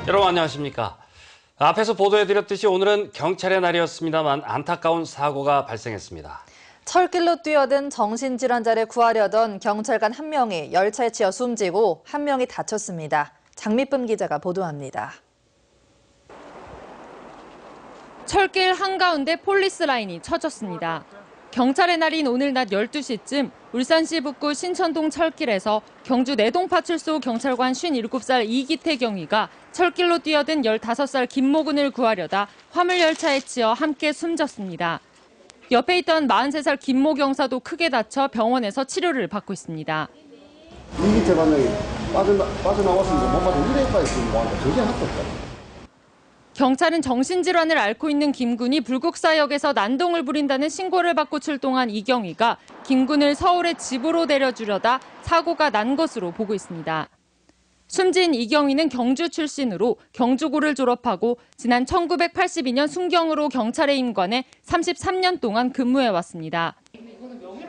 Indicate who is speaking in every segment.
Speaker 1: 여러분 안녕하십니까. 앞에서 보도해드렸듯이 오늘은 경찰의 날이었습니다만 안타까운 사고가 발생했습니다.
Speaker 2: 철길로 뛰어든 정신질환자를 구하려던 경찰관 한 명이 열차에 치여 숨지고 한 명이 다쳤습니다. 장미쁨 기자가 보도합니다.
Speaker 3: 철길 한가운데 폴리스 라인이 쳐졌습니다. 경찰의 날인 오늘 낮 12시쯤 울산시 북구 신천동 철길에서 경주 내동파출소 경찰관 57살 이기태 경위가 철길로 뛰어든 15살 김모근을 구하려다 화물열차에 치여 함께 숨졌습니다. 옆에 있던 43살 김모 경사도 크게 다쳐 병원에서 치료를 받고 있습니다.
Speaker 4: 이기태 반장이 빠져나왔습니다. 몸만 이래까지 지금 뭐한다. 저게 합격다.
Speaker 3: 경찰은 정신질환을 앓고 있는 김군이 불국사역에서 난동을 부린다는 신고를 받고 출동한 이경위가 김군을 서울의 집으로 데려주려다 사고가 난 것으로 보고 있습니다. 숨진 이경위는 경주 출신으로 경주고를 졸업하고 지난 1982년 순경으로 경찰에 임관해 33년 동안 근무해왔습니다.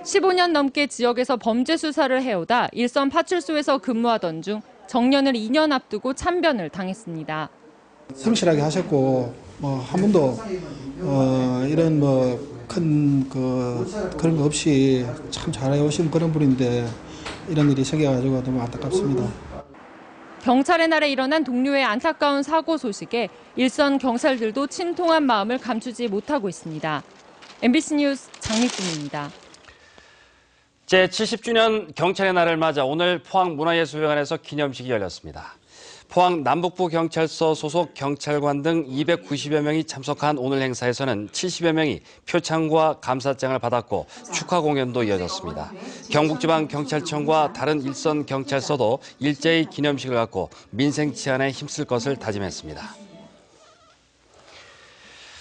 Speaker 3: 15년 넘게 지역에서 범죄 수사를 해오다 일선 파출소에서 근무하던 중 정년을 2년 앞두고 참변을 당했습니다.
Speaker 5: 성실하게 하셨고 한 번도 이런 큰 그런 거 없이 참 잘해 오신 그런 분인데 이런 일이 생겨가지고 너무 안타깝습니다.
Speaker 3: 경찰의 날에 일어난 동료의 안타까운 사고 소식에 일선 경찰들도 침통한 마음을 감추지 못하고 있습니다. MBC 뉴스 장미쁨입니다.
Speaker 1: 제70주년 경찰의 날을 맞아 오늘 포항문화예술회관에서 기념식이 열렸습니다. 포항 남북부 경찰서 소속 경찰관 등 290여 명이 참석한 오늘 행사에서는 70여 명이 표창과 감사장을 받았고 축하 공연도 이어졌습니다. 경북지방경찰청과 다른 일선 경찰서도 일제히 기념식을 갖고 민생 치안에 힘쓸 것을 다짐했습니다.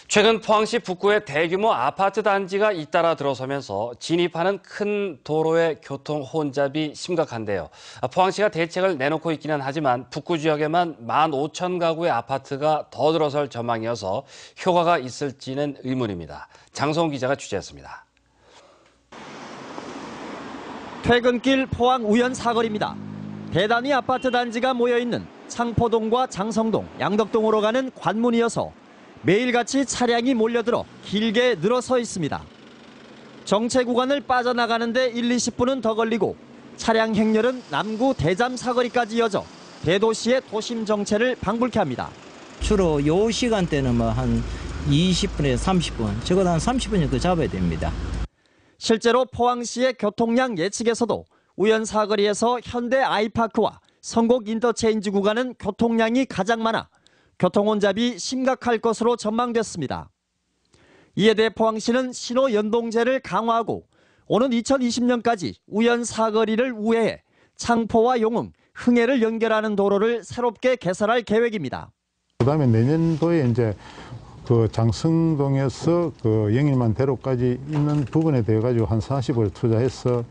Speaker 1: 최근 포항시 북구에 대규모 아파트 단지가 잇따라 들어서면서 진입하는 큰 도로의 교통 혼잡이 심각한데요. 포항시가 대책을 내놓고 있기는 하지만 북구 지역에만 15,000가구의 아파트가 더 들어설 전망이어서 효과가 있을지는 의문입니다. 장성훈 기자가 취재했습니다.
Speaker 6: 퇴근길 포항 우연 사거리입니다. 대단위 아파트 단지가 모여있는 창포동과 장성동, 양덕동으로 가는 관문이어서 매일같이 차량이 몰려들어 길게 늘어서 있습니다. 정체 구간을 빠져나가는데 1, 20분은 더 걸리고 차량 행렬은 남구 대잠 사거리까지 이어져 대도시의 도심 정체를 방불케 합니다.
Speaker 7: 주로 요 시간대는 한 20분에서 30분, 적어도 한 30분 정도 잡아야 됩니다.
Speaker 6: 실제로 포항시의 교통량 예측에서도 우연 사거리에서 현대 아이파크와 성곡 인터체인지 구간은 교통량이 가장 많아 교통 혼잡이 심각할 것으로 전망됐습니다. 이에 대해 포항시는 신호 연동제를 강화하고 오는 2020년까지 우연 사거리를 우회해 창포와 용흥, 흥해를 연결하는 도로를 새롭게 개설할 계획입니다.
Speaker 8: 그다음에 내년도에 이제 장성동에서 영일만 대로까지 있는 부분에 대해 가지고 한 40을 투자해서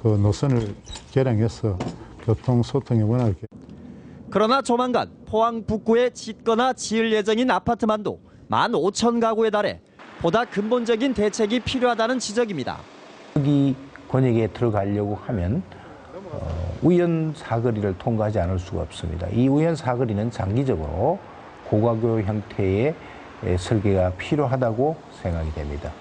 Speaker 8: 노선을 개량해서 교통 소통에 원활하게.
Speaker 6: 그러나 조만간 포항 북구에 짓거나 지을 예정인 아파트만도 15,000가구에 달해 보다 근본적인 대책이 필요하다는 지적입니다.
Speaker 9: 여기 권역에 들어가려고 하면 우연 사거리를 통과하지 않을 수가 없습니다. 이 우연 사거리는 장기적으로 고가교 형태의 설계가 필요하다고 생각이 됩니다.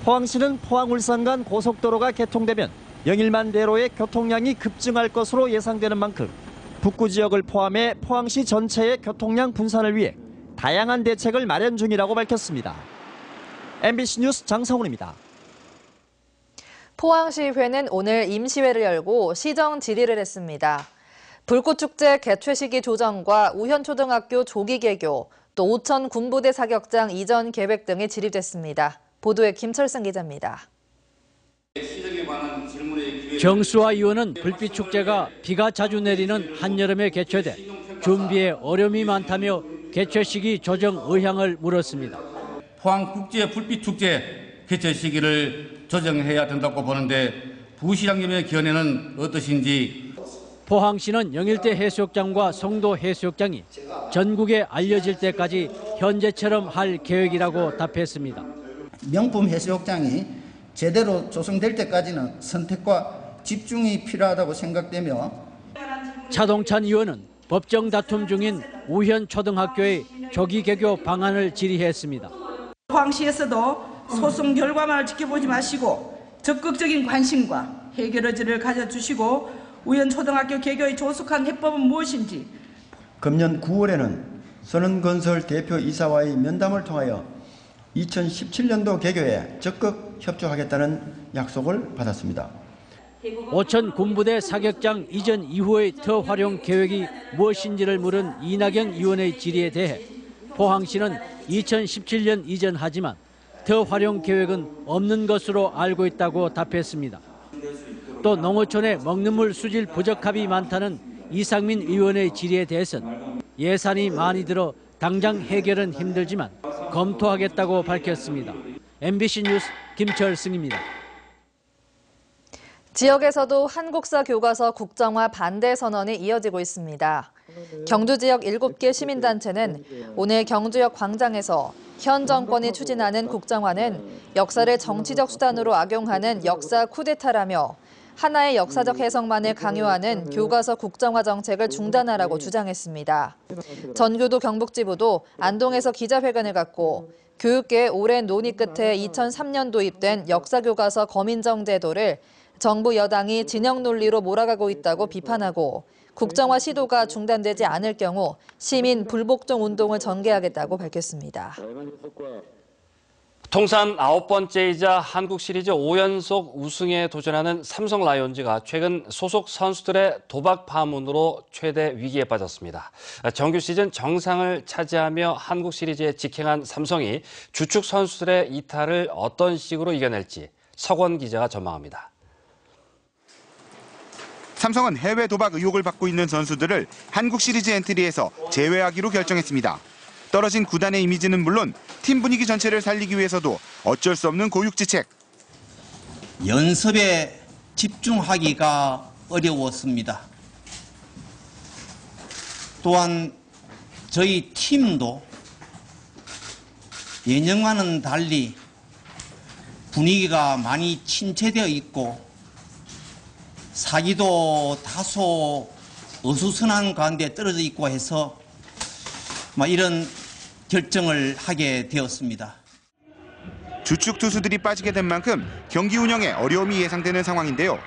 Speaker 6: 포항시는 포항-울산 간 고속도로가 개통되면 영일만 대로의 교통량이 급증할 것으로 예상되는 만큼 북구 지역을 포함해 포항시 전체의 교통량 분산을 위해 다양한 대책을 마련 중이라고 밝혔습니다. MBC 뉴스 장성훈입니다.
Speaker 2: 포항시의회는 오늘 임시회를 열고 시정 질의를 했습니다. 불꽃축제 개최 시기 조정과 우현초등학교 조기 개교, 또 오천 군부대 사격장 이전 계획 등이 질의됐습니다. 보도에 김철승 기자입니다.
Speaker 10: 정수화 의원은 불빛축제가 비가 자주 내리는 한여름에 개최돼 준비에 어려움이 많다며 개최 시기 조정 의향을 물었습니다.
Speaker 11: 포항국제 불빛축제 개최 시기를 조정해야 된다고 보는데 부시장님의 견해는 어떠신지.
Speaker 10: 포항시는 영일대 해수욕장과 송도 해수욕장이 전국에 알려질 때까지 현재처럼 할 계획이라고 답했습니다.
Speaker 12: 명품 해수욕장이 제대로 조성될 때까지는 선택과 집중이 필요하다고 생각되며
Speaker 10: 차동찬 의원은 법정 다툼 중인 우현초등학교의 조기 개교 방안을 질의했습니다.
Speaker 13: 포항시에서도 소송 결과만을 지켜보지 마시고 적극적인 관심과 해결 의지를 가져주시고 우현초등학교 개교의 조속한 해법은 무엇인지
Speaker 14: 금년 9월에는 선원건설 대표이사와의 면담을 통하여 2017년도 개교에 적극 협조하겠다는 약속을 받았습니다.
Speaker 10: 오천 군부대 사격장 이전 이후의 터 활용 계획이 무엇인지를 물은 이낙연 의원의 질의에 대해 포항시는 2017년 이전하지만 터 활용 계획은 없는 것으로 알고 있다고 답했습니다. 또 농어촌에 먹는 물 수질 부적합이 많다는 이상민 의원의 질의에 대해서는 예산이 많이 들어 당장 해결은 힘들지만 검토하겠다고 밝혔습니다. MBC 뉴스 김철승입니다.
Speaker 2: 지역에서도 한국사 교과서 국정화 반대 선언이 이어지고 있습니다. 경주 지역 7개 시민단체는 오늘 경주역 광장에서 현 정권이 추진하는 국정화는 역사를 정치적 수단으로 악용하는 역사 쿠데타라며 하나의 역사적 해석만을 강요하는 교과서 국정화 정책을 중단하라고 주장했습니다. 전교도 경북지부도 안동에서 기자회견을 갖고 교육계의 오랜 논의 끝에 2003년 도입된 역사교과서 검인정 제도를 정부 여당이 진영 논리로 몰아가고 있다고 비판하고 국정화 시도가 중단되지 않을 경우 시민 불복종 운동을 전개하겠다고 밝혔습니다.
Speaker 1: 통산 9번째이자 한국 시리즈 5연속 우승에 도전하는 삼성 라이온즈가 최근 소속 선수들의 도박 파문으로 최대 위기에 빠졌습니다. 정규 시즌 정상을 차지하며 한국 시리즈에 직행한 삼성이 주축 선수들의 이탈을 어떤 식으로 이겨낼지 석원 기자가 전망합니다.
Speaker 15: 삼성은 해외 도박 의혹을 받고 있는 선수들을 한국 시리즈 엔트리에서 제외하기로 결정했습니다. 떨어진 구단의 이미지는 물론 팀 분위기 전체를 살리기 위해서도 어쩔 수 없는 고육지책.
Speaker 12: 연습에 집중하기가 어려웠습니다. 또한 저희 팀도 예년과는 달리 분위기가 많이 침체되어 있고 사기도 다소 어수선한 가운데 떨어져 있고 해서 이런 결정을 하게 되었습니다.
Speaker 15: 주축 투수들이 빠지게 된 만큼 경기 운영에 어려움이 예상되는 상황인데요.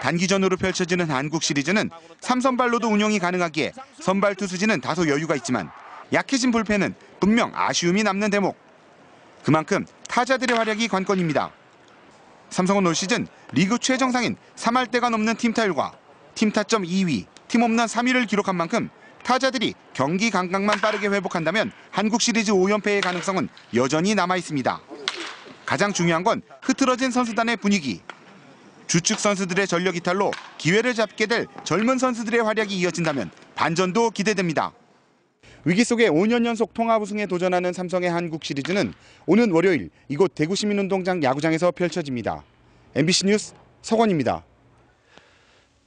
Speaker 15: 단기전으로 펼쳐지는 한국 시리즈는 3선발로도 운영이 가능하기에 선발 투수진은 다소 여유가 있지만 약해진 불펜은 분명 아쉬움이 남는 대목. 그만큼 타자들의 활약이 관건입니다. 삼성은 올 시즌 리그 최정상인 3할대가 넘는 팀 타율과 팀 타점 2위, 팀 홈런 3위를 기록한 만큼 타자들이 경기 감각만 빠르게 회복한다면 한국 시리즈 5연패의 가능성은 여전히 남아 있습니다. 가장 중요한 건 흐트러진 선수단의 분위기. 주축 선수들의 전력 이탈로 기회를 잡게 될 젊은 선수들의 활약이 이어진다면 반전도 기대됩니다. 위기 속에 5년 연속 통합 우승에 도전하는 삼성의 한국 시리즈는 오는 월요일 이곳 대구시민운동장 야구장에서 펼쳐집니다. MBC 뉴스 석원입니다.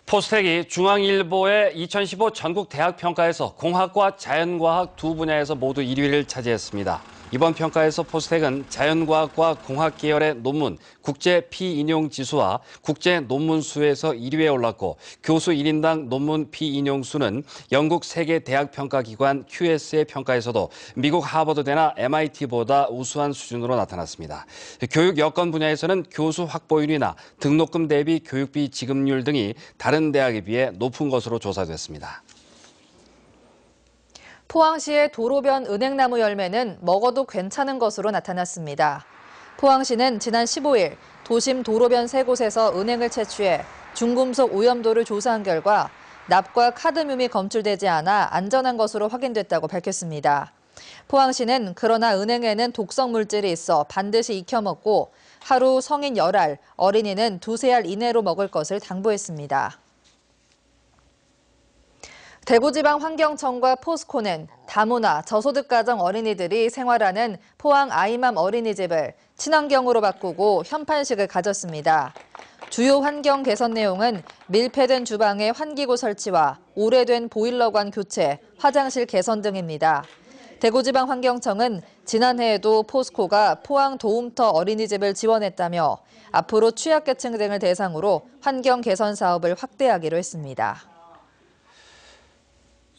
Speaker 1: 포스텍이 중앙일보의 2015 전국 대학 평가에서 공학과 자연과학 두 분야에서 모두 1위를 차지했습니다. 이번 평가에서 포스텍은 자연과학과 공학 계열의 논문 국제 피인용 지수와 국제 논문 수에서 1위에 올랐고 교수 1인당 논문 피인용 수는 영국 세계 대학 평가 기관 QS의 평가에서도 미국 하버드대나 MIT보다 우수한 수준으로 나타났습니다. 교육 여건 분야에서는 교수 확보율이나 등록금 대비 교육비 지급률 등이 다른 대학에 비해 높은 것으로 조사됐습니다.
Speaker 2: 포항시의 도로변 은행나무 열매는 먹어도 괜찮은 것으로 나타났습니다. 포항시는 지난 15일 도심 도로변 3곳에서 은행을 채취해 중금속 오염도를 조사한 결과 납과 카드뮴이 검출되지 않아 안전한 것으로 확인됐다고 밝혔습니다. 포항시는 그러나 은행에는 독성 물질이 있어 반드시 익혀 먹고 하루 성인 10알, 어린이는 2-3알 이내로 먹을 것을 당부했습니다. 대구지방환경청과 포스코는 다문화, 저소득가정 어린이들이 생활하는 포항 아이맘 어린이집을 친환경으로 바꾸고 현판식을 가졌습니다. 주요 환경 개선 내용은 밀폐된 주방의 환기구 설치와 오래된 보일러관 교체, 화장실 개선 등입니다. 대구지방환경청은 지난해에도 포스코가 포항 도움터 어린이집을 지원했다며 앞으로 취약계층 등을 대상으로 환경 개선 사업을 확대하기로 했습니다.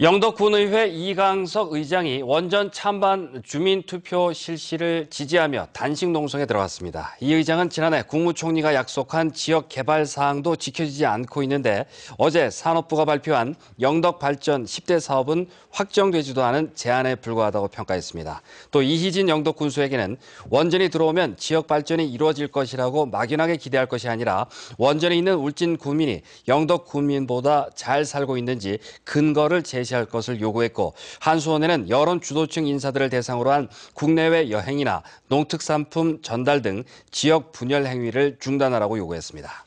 Speaker 1: 영덕군의회 이강석 의장이 원전 찬반 주민투표 실시를 지지하며 단식 농성에 들어갔습니다. 이 의장은 지난해 국무총리가 약속한 지역 개발 사항도 지켜지지 않고 있는데 어제 산업부가 발표한 영덕발전 10대 사업은 확정되지도 않은 제안에 불과하다고 평가했습니다. 또 이희진 영덕군수에게는 원전이 들어오면 지역 발전이 이루어질 것이라고 막연하게 기대할 것이 아니라 원전에 있는 울진 군민이 영덕 군민보다 잘 살고 있는지 근거를 제시할 것을 요구했고, 한수원에는 여론 주도층 인사들을 대상으로 한 국내외 여행이나 농특산품 전달 등 지역 분열 행위를 중단하라고 요구했습니다.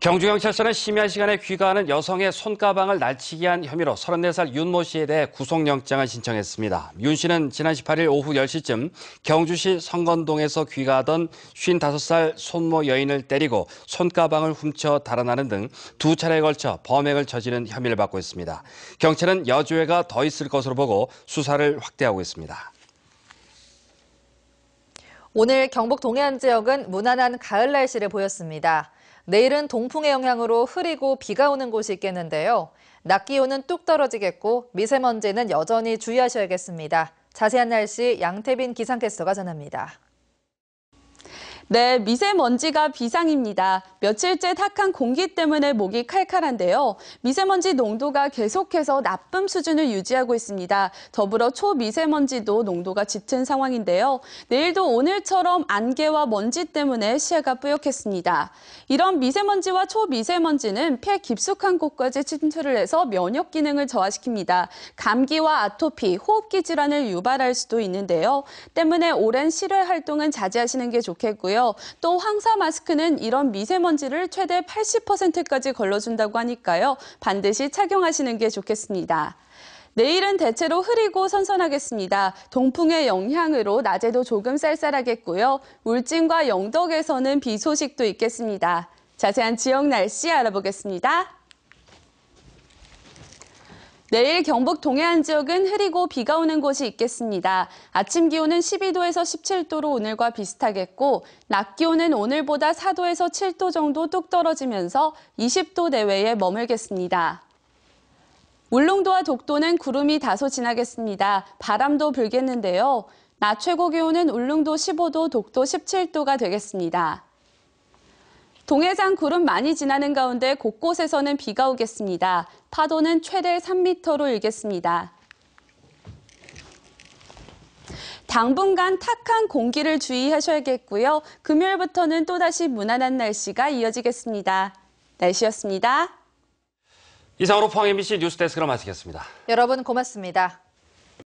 Speaker 1: 경주경찰서는 심야 시간에 귀가하는 여성의 손가방을 날치기 한 혐의로 34살 윤모 씨에 대해 구속영장을 신청했습니다. 윤 씨는 지난 18일 오후 10시쯤 경주시 성건동에서 귀가하던 55살 손모 여인을 때리고 손가방을 훔쳐 달아나는 등 2차례에 걸쳐 범행을 저지른 혐의를 받고 있습니다. 경찰은 여주애가 더 있을 것으로 보고 수사를 확대하고 있습니다.
Speaker 2: 오늘 경북 동해안 지역은 무난한 가을 날씨를 보였습니다. 내일은 동풍의 영향으로 흐리고 비가 오는 곳이 있겠는데요. 낮 기온은 뚝 떨어지겠고 미세먼지는 여전히 주의하셔야겠습니다. 자세한 날씨 양태빈 기상캐스터가 전합니다.
Speaker 16: 네, 미세먼지가 비상입니다. 며칠째 탁한 공기 때문에 목이 칼칼한데요. 미세먼지 농도가 계속해서 나쁨 수준을 유지하고 있습니다. 더불어 초미세먼지도 농도가 짙은 상황인데요. 내일도 오늘처럼 안개와 먼지 때문에 시야가 뿌옇겠습니다. 이런 미세먼지와 초미세먼지는 폐 깊숙한 곳까지 침투를 해서 면역 기능을 저하시킵니다. 감기와 아토피, 호흡기 질환을 유발할 수도 있는데요. 때문에 오랜 실외 활동은 자제하시는 게 좋겠고요. 또 황사 마스크는 이런 미세먼지를 최대 80%까지 걸러준다고 하니까요. 반드시 착용하시는 게 좋겠습니다. 내일은 대체로 흐리고 선선하겠습니다. 동풍의 영향으로 낮에도 조금 쌀쌀하겠고요. 울진과 영덕에서는 비 소식도 있겠습니다. 자세한 지역 날씨 알아보겠습니다. 내일 경북 동해안 지역은 흐리고 비가 오는 곳이 있겠습니다. 아침 기온은 12도에서 17도로 오늘과 비슷하겠고 낮 기온은 오늘보다 4도에서 7도 정도 뚝 떨어지면서 20도 내외에 머물겠습니다. 울릉도와 독도는 구름이 다소 지나겠습니다. 바람도 불겠는데요. 낮 최고 기온은 울릉도 15도, 독도 17도가 되겠습니다. 동해상 구름 많이 지나는 가운데 곳곳에서는 비가 오겠습니다. 파도는 최대 3m로 일겠습니다. 당분간 탁한 공기를 주의하셔야겠고요. 금요일부터는 또다시 무난한 날씨가 이어지겠습니다. 날씨였습니다.
Speaker 1: 이상으로 포항 MBC 뉴스데스크를 마치겠습니다.
Speaker 2: 여러분 고맙습니다.